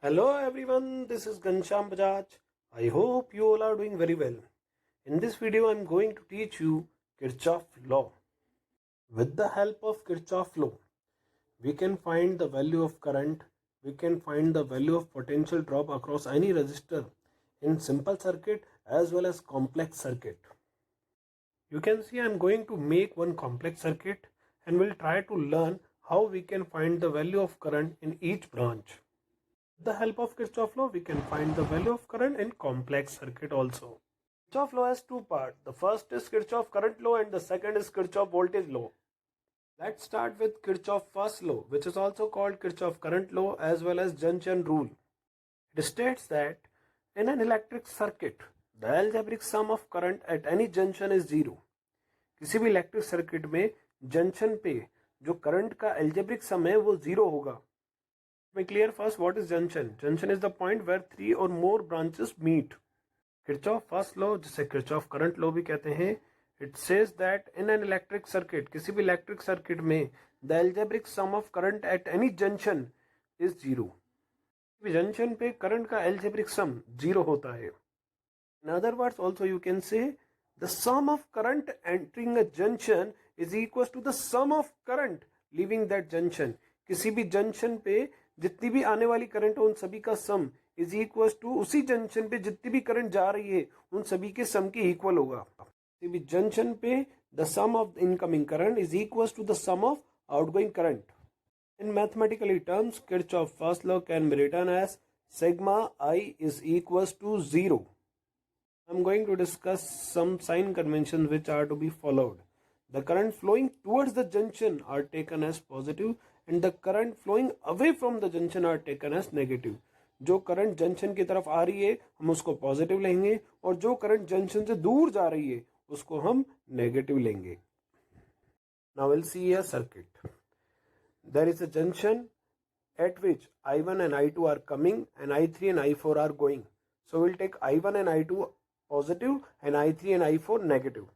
Hello everyone, this is Gansham Bajaj. I hope you all are doing very well. In this video, I am going to teach you Kirchhoff law. With the help of Kirchhoff law, we can find the value of current, we can find the value of potential drop across any resistor in simple circuit as well as complex circuit. You can see I am going to make one complex circuit and we'll try to learn how we can find the value of current in each branch. With the help of Kirchhoff law, we can find the value of current in complex circuit also. Kirchhoff law has two parts. The first is Kirchhoff current law and the second is Kirchhoff voltage law. Let's start with Kirchhoff first law, which is also called Kirchhoff current law as well as junction rule. It states that in an electric circuit, the algebraic sum of current at any junction is zero. किसी भी electric circuit में junction पे जो current का algebraic सम है वो zero होगा. Make clear first what is junction. Junction is the point where three or more branches meet. Kirchhoff first law, जिसे Kirchhoff current law भी कहते हैं, it says that in an electric circuit, किसी भी electric circuit में the algebraic sum of current at any junction is zero. Junction पे current का algebraic sum zero होता है. In other words, also you can say the sum of current entering a junction is equals to the sum of current leaving that junction. किसी भी junction पे जितनी भी आने वाली करंट है उन सभी का सम इज इक्वल टू उसी जंक्शन पे जितनी भी करंट जा रही है उन सभी के सम के इक्वल होगा. किसी भी जंक्शन पे the sum of incoming current is equal to the sum of outgoing current. In mathematically terms Kirchhoff first law can be written as sigma I is equal to zero. I am going to discuss some sign convention which are to be followed. The current flowing towards the junction are taken as positive and the current flowing away from the junction are taken as negative. जो current junction की तरफ आ रही है हम उसको positive लेंगे और जो करंट जंक्शन से दूर जा रही है उसको हम नेगेटिव लेंगे. Now we'll see a circuit. There is a junction at which I1 and I2 are coming and I3 and I4 are going. So we'll take I1 and I2 positive and I3 and I4 negative.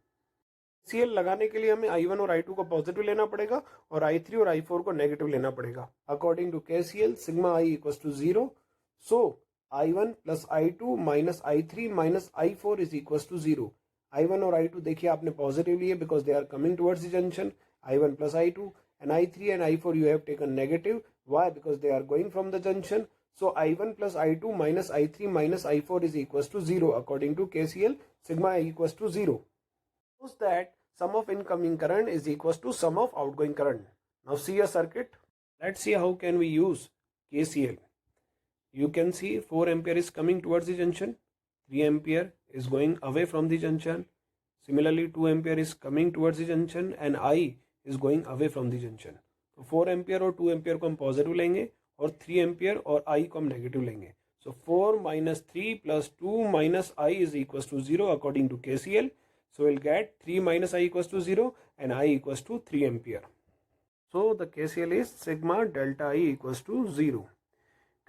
KCL लगाने के लिए हमें I1 और I2 को positive लेना पड़ेगा और I3 और I4 को नेगेटिव लेना पड़ेगा. According to KCL sigma I equals to zero. So I1 plus I2 minus I3 minus I4 is equals to zero. I1 और I2 देखिए आपने पॉजिटिव लिए because they are coming towards the junction. I1 plus I2 and I3 and I4 you have taken negative. Why? Because they are going from the junction. So I1 plus I2 minus I3 minus I4 is equals to zero. According to KCL sigma I equals to zero. That sum of incoming current is equals to sum of outgoing current. Now see a circuit. Let's see how can we use KCL. You can see 4 ampere is coming towards the junction. 3 ampere is going away from the junction. Similarly 2 ampere is coming towards the junction and I is going away from the junction. तो 4 ampere और 2 ampere को हम positive लेंगे और 3 ampere और I को हम negative लेंगे. So 4 minus 3 plus 2 minus I is equals to 0 according to KCL. So we'll get 3 minus I equals to 0 and I equals to 3 ampere. So the KCL is sigma delta I equals to 0.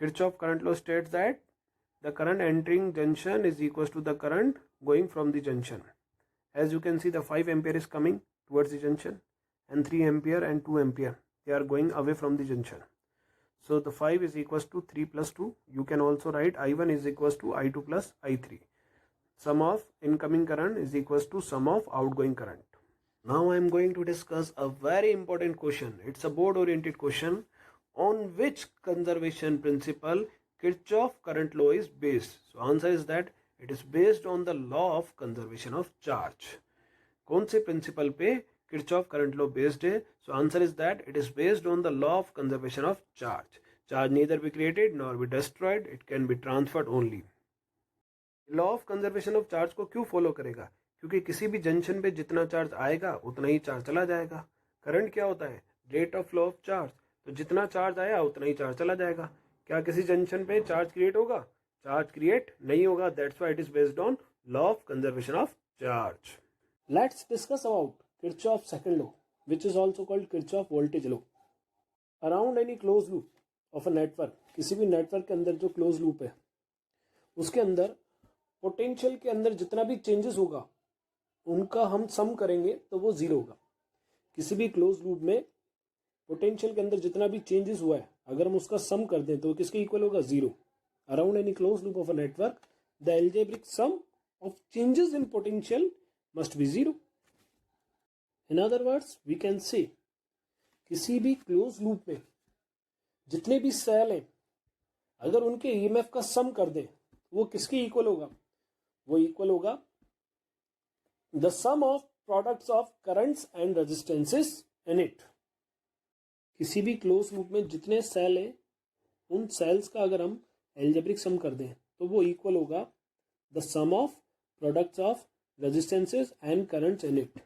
Kirchhoff current law states that the current entering junction is equals to the current going from the junction. As you can see the 5 ampere is coming towards the junction and 3 ampere and 2 ampere. They are going away from the junction. So the 5 is equals to 3 plus 2. You can also write I1 is equals to I2 plus I3. Sum of incoming current is equals to sum of outgoing current. Now I am going to discuss a very important question. It's a board oriented question. On which conservation principle Kirchhoff current law is based? So answer is that it is based on the law of conservation of charge. कौन से principle पे Kirchhoff current law based है? So answer is that it is based on the law of conservation of charge. Charge neither be created nor be destroyed. It can be transferred only. Law of conservation of charge को क्यों follow करेगा? क्योंकि किसी भी junction पे जितना charge आएगा उतना ही चार्ज चला जाएगा. करंट क्या होता है? Rate of flow of charge. तो जितना चार्ज आया उतना ही चार्ज चला जाएगा. क्या किसी जंक्शन पे चार्ज क्रिएट होगा? चार्ज क्रिएट नहीं होगा. That's why it is based on law of conservation of charge. Let's discuss about Kirchhoff second law which is also called Kirchhoff voltage law. Around any close loop of a network, किसी भी network के अंदर जो close loop है उसके अंदर potential के अंदर जितना भी चेंजेस होगा उनका हम सम करेंगे तो वो जीरो होगा. किसी भी क्लोज लूप में पोटेंशियल के अंदर जितना भी चेंजेस हुआ है अगर हम उसका सम कर दें तो किसके इक्वल होगा? Zero. Around any close loop of a network the algebraic sum of changes in potential must be zero. In other words we can say किसी भी क्लोज लूप में जितने भी सेल हैं अगर उनके ईएमएफ का सम कर दें वो किसके इक्वल होगा? वो इक्वल होगा the sum of products of currents and resistances in it. किसी भी क्लोज लूप में जितने सेल हैं उन सेल्स का अगर हम एल्जेब्रिक सम कर दें तो वो इक्वल होगा the sum of products of resistances and currents in it.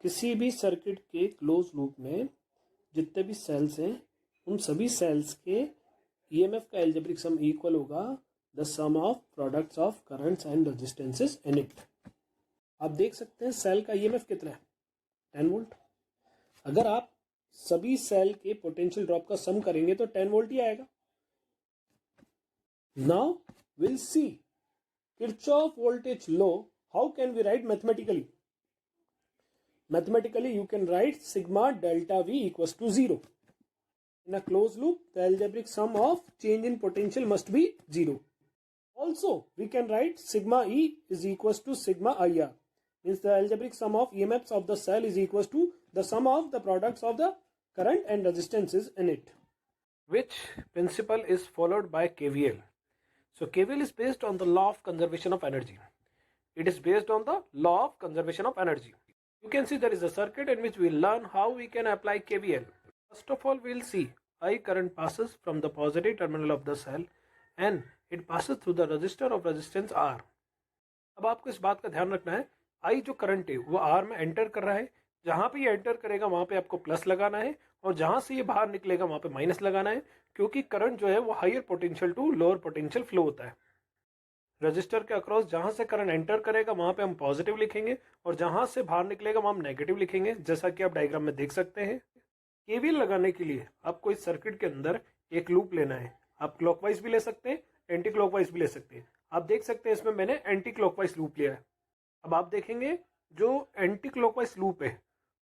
किसी भी सर्किट के क्लोज लूप में जितने भी सेल्स हैं उन सभी सेल्स के ईएमएफ का एल्जेब्रिक सम इक्वल होगा the sum of products of currents and resistances in it. आप देख सकते हैं सेल का ईएमएफ कितना है? 10 वोल्ट. अगर आप सभी सेल के पोटेंशियल ड्रॉप का सम करेंगे तो 10 वोल्ट ही आएगा. Now will see Kirchhoff voltage law. How can we write mathematically? Mathematically, you can write sigma delta V equals to 0. In a closed loop, the algebraic sum of change in potential must be 0. Also, we can write sigma E is equals to sigma IR. Means the algebraic sum of EMFs of the cell is equals to the sum of the products of the current and resistances in it. Which principle is followed by KVL? So KVL is based on the law of conservation of energy. It is based on the law of conservation of energy. You can see there is a circuit in which we learn how we can apply KVL. First of all, we will see I current passes from the positive terminal of the cell and it passes through the resistor of resistance R. अब आपको इस बात का ध्यान रखना है I जो current है वो R में एंटर कर रहा है. जहाँ पे ये एंटर करेगा वहाँ पे आपको प्लस लगाना है और जहाँ से ये बाहर निकलेगा वहाँ पे माइनस लगाना है क्योंकि करंट जो है वो higher potential to lower potential flow होता है. रजिस्टर के अक्रॉस जहां से करंट एंटर करेगा वहां पे हम पॉजिटिव लिखेंगे और जहां से बाहर निकलेगा वहां हम नेगेटिव लिखेंगे, जैसा कि आप डायग्राम में देख सकते हैं. केवीएल लगाने के लिए आपको इस सर्किट के अंदर एक लूप लेना है. आप क्लॉकवाइज भी ले सकते हैं, एंटी क्लॉकवाइज भी ले सकते हैं. आप देख सकते हैं इसमें मैंने एंटी क्लॉकवाइज लूप लिया है. अब आप देखेंगे जो एंटी क्लॉकवाइज लूप है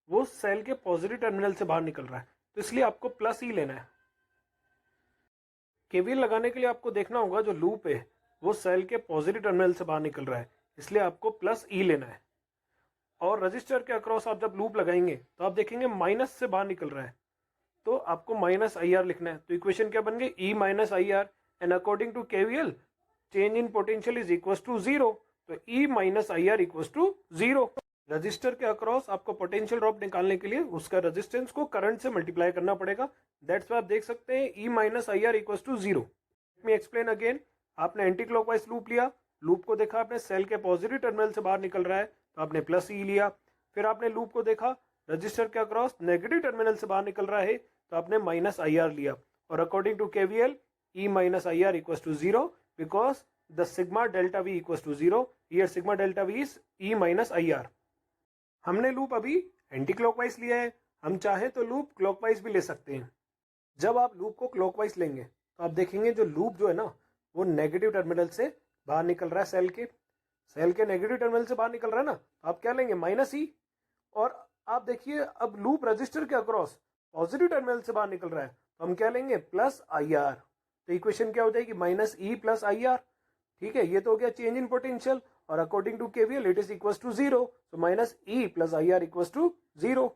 वो सेल के पॉजिटिव टर्मिनल से बाहर निकल रहा है तो इसलिए आपको प्लस ही लेना है. केवीएल लगाने के लिए आपको देखना होगा जो लूप है वो सेल के पॉजिटिव टर्मिनल से बाहर निकल रहा है इसलिए आपको प्लस ई लेना है. और रजिस्टर के अक्रॉस आप जब लूप लगाएंगे तो आप देखेंगे माइनस से बाहर निकल रहा है तो आपको माइनस आई आर लिखना है. तो इक्वेशन क्या बन गई? E minus I R. And according to KVL change in potential is equal to 0. तो E minus I R equal to 0. Resistor के अक्रॉस आपको पोटेंशियल ड्रॉप निकालने के लिए उसका रेजिस्टेंस को करंट से मल्टीप्लाई करना पड़ेगा. दैट्स वाई आप देख सकते हैं E minus I R equal to 0. Let me explain again. आपने एंटी क्लॉकवाइज लूप लिया, लूप को देखा आपने सेल के पॉजिटिव टर्मिनल से बाहर निकल रहा है तो आपने प्लस ई लिया. फिर आपने लूप को देखा रजिस्टर के अक्रॉस नेगेटिव टर्मिनल से बाहर निकल रहा है तो आपने माइनस आई आर लिया. और according to KVL E minus I R equal to 0 because the sigma delta V equal to 0. Here sigma delta V is E minus I R. हमने लूप अभी एंटी क्लॉकवाइज लिया है, हम चाहे तो loop clockwise भी ले सकते हैं. जब आप लूप को क्लॉकवाइज लेंगे तो आप देखेंगे जो लूप जो है ना वो नेगेटिव टर्मिनल से बाहर निकल रहा है. सेल के नेगेटिव टर्मिनल से बाहर निकल रहा है ना तो आप क्या लेंगे? Minus E. और आप देखिए अब लूप रजिस्टर के अक्रॉस पॉजिटिव टर्मिनल से बाहर निकल रहा है तो हम क्या लेंगे? Plus I R. तो इक्वेशन क्या हो जाएगी? Minus E plus I R. ठीक है, ये तो हो गया चेंज इन पोटेंशियल और according to KVL it is equal to 0. तो minus E plus I R equal to 0.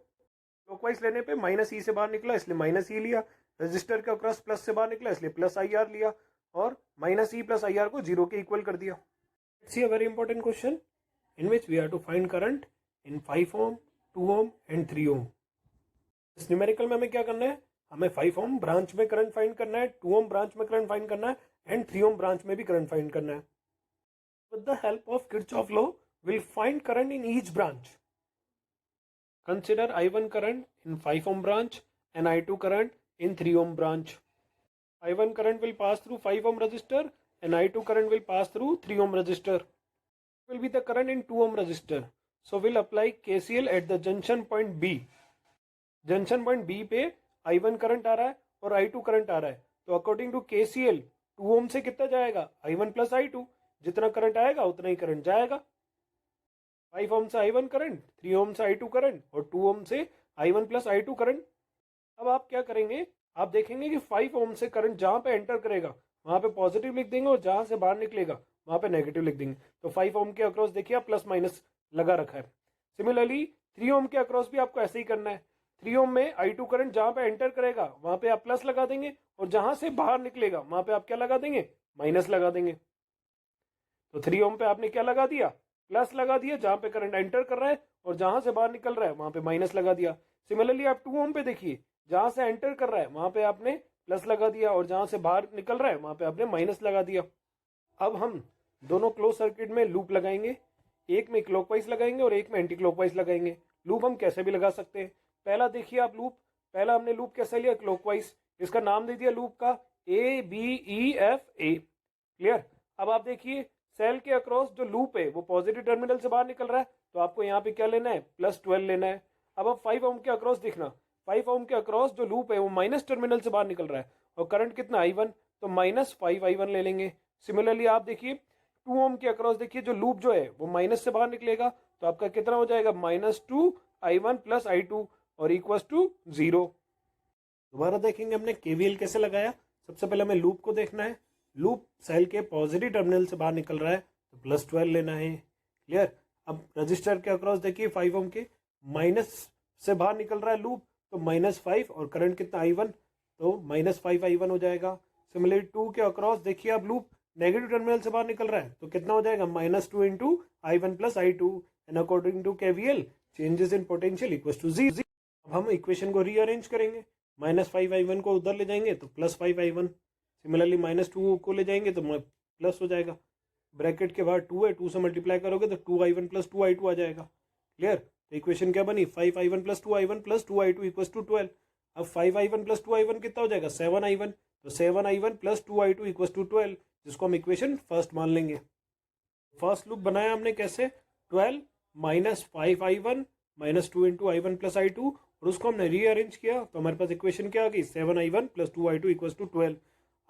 Clockwise लेने पे माइनस ई से बाहर निकला इसलिए माइनस ई लिया. रजिस्टर के अक्रॉस प्लस से बाहर निकला इसलिए प्लस आई आर लिया और minus E plus I R को 0 के इक्वल कर दिया. See a very important question in which we are to find current in 5 ohm, 2 ohm and 3 ohm. इस न्यूमेरिकल में हमें क्या करना है? हमें 5 ओम ब्रांच में करंट फाइंड करना है, 2 ओम ब्रांच में करंट फाइंड करना है एंड 3 ओम ब्रांच में भी करंट फाइंड करना है. With the help of Kirchhoff law we'll find current in each branch. Consider I1 current in 5 ohm branch and I2 current in 3 ohm branch. I1 current will pass through 5 ohm resistor and I2 current will pass through 3 ohm resistor. Will be the current in 2 ohm resistor. So we'll apply KCL at the junction point B. Junction point B पे I1 current आ रहा है और I2 current आ रहा है तो according to KCL 2 ओम से कितना जाएगा? I1 plus I2. जितना करंट आएगा उतना ही करंट जाएगा. 5 ओम से I1 करंट, 3 ओम से I2 करंट और 2 ओम से I1 प्लस I2 करंट। अब आप क्या करेंगे, आप देखेंगे कि 5 ओम से करंट जहां पे एंटर करेगा वहां पे पॉजिटिव लिख देंगे और जहां से बाहर निकलेगा वहां पे नेगेटिव लिख देंगे। तो 5 ओम के अक्रॉस देखिए आप प्लस माइनस लगा रखा है। सिमिलरली 3 ओम के अक्रॉस भी आपको ऐसे ही करना है। 3 ओम में I2 करंट जहां पे एंटर करेगा वहां पे आप प्लस लगा देंगे और जहां से बाहर निकलेगा वहां पे आप क्या लगा देंगे, माइनस लगा देंगे। तो 3 ओम पे आपने क्या लगा दिया, प्लस लगा दिया जहां पे करंट एंटर कर रहा है और जहां से बाहर निकल रहा है वहां पे माइनस लगा दिया। सिमिलरली आप 2 ओम पे देखिए, जहां से एंटर कर रहा है वहां पे आपने प्लस लगा दिया और जहां से बाहर निकल रहा है वहां पे आपने माइनस लगा दिया। अब हम दोनों क्लोज सर्किट में लूप लगाएंगे, एक में क्लॉकवाइज लगाएंगे और एक में एंटी क्लॉकवाइज लगाएंगे। लूप हम कैसे भी लगा सकते हैं। पहला देखिए आप लूप, पहला हमने लूप कैसे लिया, क्लॉकवाइज। इसका नाम दे दिया लूप का ABEFA। क्लियर। अब आप देखिए सेल के अक्रॉस जो लूप है वो पॉजिटिव टर्मिनल से बाहर निकल रहा है, तो आपको यहाँ पे क्या लेना है, +12 लेना है। अब आप 5 ओम के अक्रॉस देखना, 5 ओम के अक्रॉस जो लूप है वो माइनस टर्मिनल से बाहर निकल रहा है और करंट कितना I1, तो -5I1 ले लेंगे। सिमिलरली आप देखिए 2 ओम के अक्रॉस देखिए जो लूप जो है वो माइनस से बाहर निकलेगा, तो आपका कितना हो जाएगा, -2I1 + I2 और = 0। दोबारा देखेंगे हमने KVL कैसे लगाया। सबसे पहले हमें लूप को देखना है। लूप सेल के पॉजिटिव टर्मिनल से बाहर निकल रहा है तो +12 लेना है। क्लियर। अब रजिस्टर के अक्रॉस देखिए 5 ओम के माइनस से बाहर निकल रहा है लूप, तो -5 और करंट कितना I1, तो -5I1 हो जाएगा। सिमिलरली 2 के अक्रॉस देखिए आप लूप नेगेटिव टर्मिनल से बाहर निकल रहा है, तो कितना हो जाएगा, -2 × I1 + I2 and according to KVL changes in potential = 0। अब हम इक्वेशन को रीअरेंज करेंगे, -5I1 को उधर ले जाएंगे तो +5I1। सिमिलरली -2 को ले जाएंगे तो प्लस हो जाएगा, ब्रैकेट के बाहर 2 है, 2 से मल्टीप्लाई करोगे तो 2I1 + 2I2 आ जाएगा। क्लियर। तो इक्वेशन क्या बनी, 5I1 + 2I1 + 2I2 = 12। अब 5I1 + 2I1 कितना हो जाएगा, 7I1, तो 7I1 + 2I2 = 12, जिसको हम इक्वेशन फर्स्ट मान लेंगे। फर्स्ट लूप बनाया हमने कैसे, 12 -5I1 -2 × I1 + I2 और उसको हमने रीअरेंज किया तो हमारे पास इक्वेशन क्या आ गई, 7I1 + 2I2 = 12।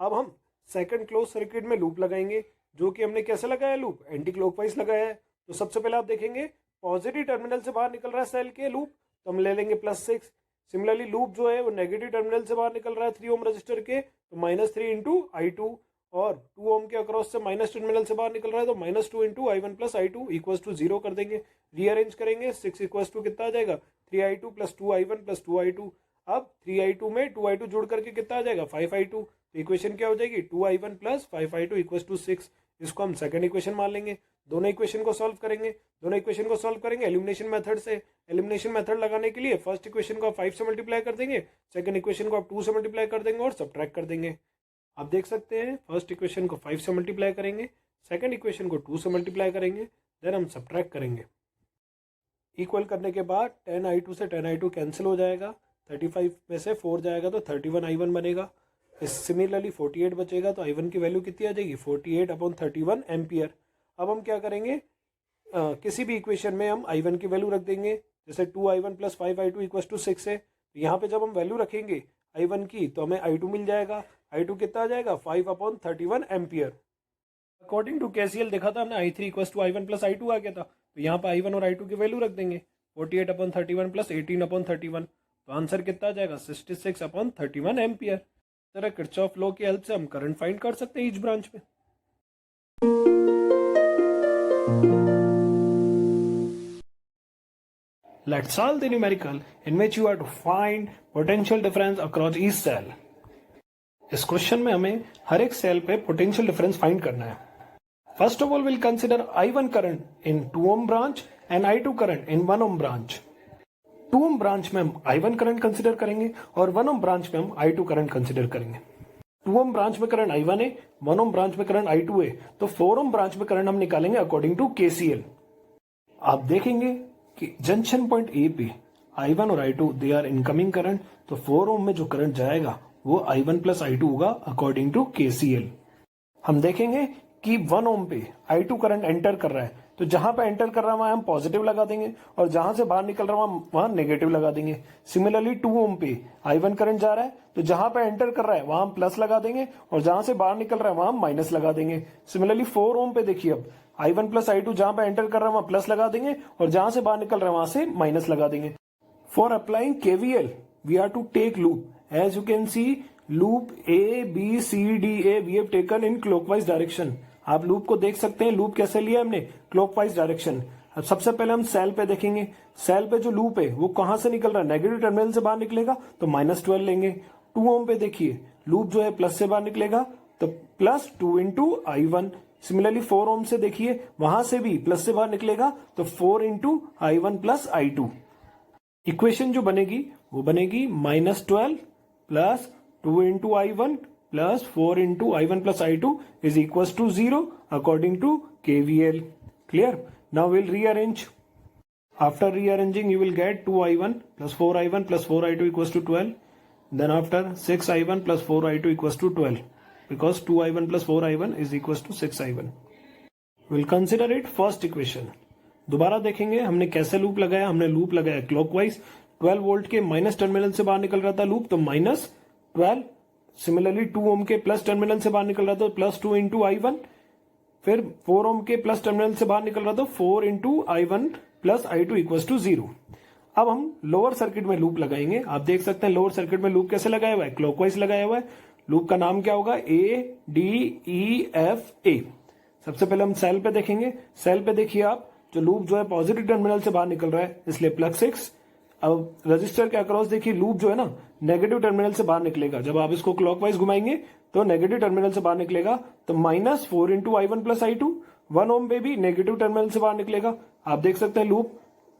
अब हम सेकंड क्लोज सर्किट में लूप लगाएंगे, जो कि हमने कैसे लगाया, लूप एंटी क्लॉकवाइज लगाया है। तो सबसे पहले आप देखेंगे पॉजिटिव टर्मिनल से बाहर निकल रहा है सेल के लूप, तो हम ले लेंगे +6। सिमिलरली लूप जो है वो नेगेटिव टर्मिनल से बाहर निकल रहा है 3 ओम रजिस्टर के, तो -3 × I2 और 2 ओम के अक्रॉस से माइनस टर्मिनल से बाहर निकल रहा है, तो -2 × I1 + I2 = 0 कर देंगे। रीअरेंज करेंगे, 6 = कितना आ जाएगा, 3I2 + 2I1 + 2I2। अब 3I2 में 2I2 जुड़ करके कितना आ जाएगा, 5I2। तो इक्वेशन क्या हो जाएगी, 2I1 + 5I2 = 6। इसको हम सेकंड इक्वेशन मान लेंगे। दोनों इक्वेशन को सॉल्व करेंगे, दोनों इक्वेशन को सॉल्व करेंगे एलिमिनेशन मेथड से। एलिमिनेशन मेथड लगाने के लिए फर्स्ट इक्वेशन को आप 5 से मल्टीप्लाई कर देंगे, सेकंड इक्वेशन को आप 2 से मल्टीप्लाई कर देंगे और सब्ट्रैक्ट कर देंगे। आप देख सकते हैं फर्स्ट इक्वेशन को 5 से मल्टीप्लाई करेंगे, सेकंड इक्वेशन को 2 से मल्टीप्लाई करेंगे, देन हम सब्ट्रैक्ट करेंगे। इक्वल करने के बाद 10I2 से 10I2 कैंसिल हो जाएगा, 35 में से 4 जाएगा तो 31I1 बनेगा। सिमिलरली 48 बचेगा, तो I1 की वैल्यू कितनी आ जाएगी, 48/31 एम्पियर। अब हम क्या करेंगे, किसी भी इक्वेशन में हम I1 की वैल्यू रख देंगे, जैसे 2I1 + 5I2 = 6 है। यहाँ पे जब हम वैल्यू रखेंगे I1 की तो हमें I2 मिल जाएगा। I2 कितना आ जाएगा, 5/31 एम्पियर। अकॉर्डिंग टू KCL देखा था हमने, I3 = I1 + I2 आ गया था, तो यहाँ पर I1 और I2 की वैल्यू रख देंगे, 48/31 + 18/31, तो आंसर कितना आ जाएगा, 66/31 एम्पियर। तरह किरचॉफ लॉ की हेल्प से हम करंट फाइंड कर सकते हैं ईच ब्रांच में। Let's solve the numerical in which you are to find potential difference across each cell. इस क्वेश्चन में हमें हर एक सेल पे पोटेंशियल डिफरेंस फाइंड करना है। First of all will consider I1 current in 2 ohm branch and I2 current in 1 ohm branch. 2 ohm branch में हम I1 current consider करेंगे और 1 ओम ब्रांच में हम I2 करंट कंसिडर करेंगे। 2 ओम ब्रांच में करंट I1 है, 1 ओम ब्रांच में करंट I2 है, तो 4 ओम ब्रांच में करंट हम निकालेंगे अकॉर्डिंग टू KCL। आप देखेंगे कि जंक्शन पॉइंट ए पे I1 और I2 they are incoming current, तो 4 ओम में जो करंट जाएगा वो I1 + I2 होगा अकॉर्डिंग टू KCL। हम देखेंगे कि 1 ओम पे I2 करंट एंटर कर रहा है, तो जहां पे एंटर कर रहा है वहां हम पॉजिटिव लगा देंगे और जहां से बाहर निकल रहा है वहां नेगेटिव लगा देंगे। सिमिलरली 2 ओम पे I1 करंट जा रहा है, तो जहां पे एंटर कर रहा है वहां हम प्लस लगा देंगे और जहां से बाहर निकल रहा है वहां हम माइनस लगा देंगे। सिमिलरली 4 ओम पे देखिए, अब I1 + I2 जहां पे एंटर कर रहा है वहां प्लस लगा देंगे और जहां से बाहर निकल रहा है वहां से माइनस लगा देंगे। For applying KVL, we are to take loop. As you can see, loop A, B, C, D, A we have taken in clockwise direction. आप लूप को देख सकते हैं, लूप कैसे लिया हमने, क्लॉकवाइज डायरेक्शन. अब सबसे पहले हम सेल पे देखेंगे. सेल पे जो लूप है वो कहां से निकल रहा है, नेगेटिव टर्मिनल से बाहर निकलेगा तो -12 लेंगे. 2 ओम पे देखिए लूप जो है प्लस से बाहर निकलेगा तो +2 इंटू I1. सिमिलरली 4 ओम से देखिए वहां से भी प्लस से बाहर निकलेगा तो 4 into I1 plus I2. Equation जो बनेगी वो बनेगी -12 plus 2 into I1 plus 4 into I1 plus I2 is equal to 0 according to KVL. Clear? Now will rearrange. After rearranging you will get 2I1 plus 4I1 plus 4I2 equals to 12. Then after 6I1 plus 4I2 equals to 12 because 2I1 plus 4I1 is equals to 6I1. We'll consider it first equation. दोबारा देखेंगे हमने कैसे loop लगाया. हमने loop लगाया clockwise. 12 volt के minus terminal से बाहर निकल रहा था लूप तो -12. सिमिलरली 2 ओम के प्लस टर्मिनल से बाहर निकल रहा था +2 इंटू I1. फिर 4 ओम के प्लस टर्मिनल से बाहर निकल रहा था 4 into I1 plus I2 equals to 0. अब हम लोअर सर्किट में लूप लगाएंगे. आप देख सकते हैं लोअर सर्किट में लूप कैसे लगाया हुआ है, क्लॉकवाइज लगाया हुआ है. लूप का नाम क्या होगा, ADEFA. सबसे पहले हम सेल पे देखेंगे. सेल पे देखिए आप, जो लूप जो है पॉजिटिव टर्मिनल से बाहर निकल रहा है इसलिए +6. अब रजिस्टर के अक्रॉस देखिए लूप जो है ना नेगेटिव टर्मिनल से बाहर निकलेगा. जब आप इसको क्लॉकवाइज घुमाएंगे तो नेगेटिव टर्मिनल से बाहर निकलेगा तो -4 इंटू I1 प्लस I2. 1 ओम पे भी नेगेटिव टर्मिनल से बाहर निकलेगा. आप देख सकते हैं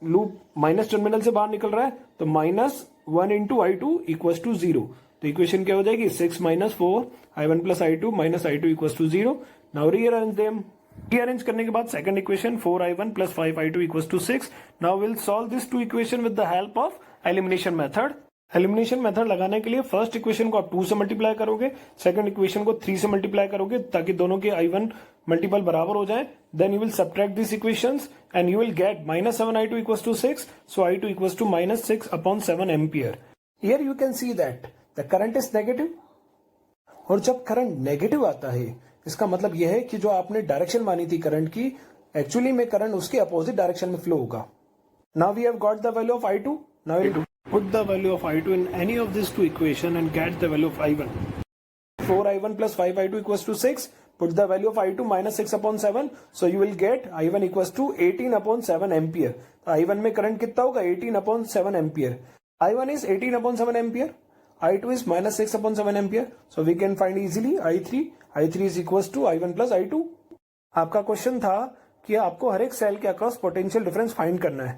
लूप माइनस टर्मिनल से बाहर निकल रहा है तो -1 इंटू I2 इक्वल्स टू 0. तो इक्वेशन क्या हो जाएगी, 6 - 4 I1 plus I2 -I2 equals to 0. Now rearrange them. Rearrange करने के बाद second equation 4I1 plus 5I2 equals to 6. Now will solve this two equation with the help of elimination method. Elimination method लगाने के लिए first equation को आप 2 से multiply करोगे, सेकंड इक्वेशन को 3 से मल्टीप्लाई करोगे ताकि दोनों के I1 मल्टीपल बराबर हो जाए. Then you will subtract this equations and you will get -7I2 equals to 6. So I2 equals to -6/7 ampere. Here you can see that the current is negative. और जब करंट नेगेटिव आता है इसका मतलब यह है कि जो आपने डायरेक्शन मानी थी करंट की, एक्चुअली में करंट उसके अपोजिट डायरेक्शन में फ्लो होगा. Now we have got the value of I2. Now we put the value of I2 in any of these two equation and get the value of I1. 4I1 plus 5I2 equals to 6. Put the value of I2 -6/7. So you will get I1 equals to 18/7 ampere. तो I1 में current कितना होगा, 18/7 ampere. I1 is 18/7 ampere. I2 is -6/7 ampere. So we can find easily I3. I3 is equals to I1 plus I2. आपका question था कि आपको हर एक cell के अक्रॉस पोटेंशियल डिफरेंस फाइंड करना है.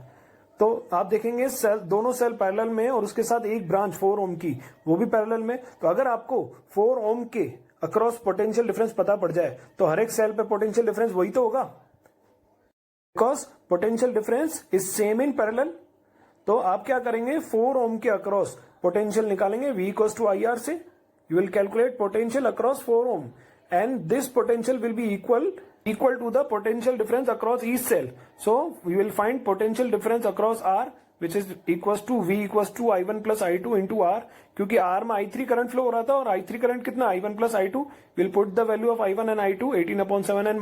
तो आप देखेंगे सेल, दोनों सेल पैरेलल में और उसके साथ एक ब्रांच 4 ओम की वो भी पैरेलल में. तो अगर आपको 4 ओम के अक्रॉस पोटेंशियल डिफरेंस पता पड़ जाए तो हर एक सेल पे पोटेंशियल डिफरेंस वही तो होगा, because potential difference is same in parallel. तो आप क्या करेंगे, 4 ओम के अक्रॉस पोटेंशियल निकालेंगे V इक्वल्स टू IR से. You will calculate potential across 4 ohm and this potential will be equal to the potential difference across each cell. So we will find potential difference across R which is equals to V equals to I1 plus I2 into R. क्योंकि R में I3 current flow हो रहा था और I3 current कितना, I1 plus I2. We'll put the value of I1 and I2 18/7 and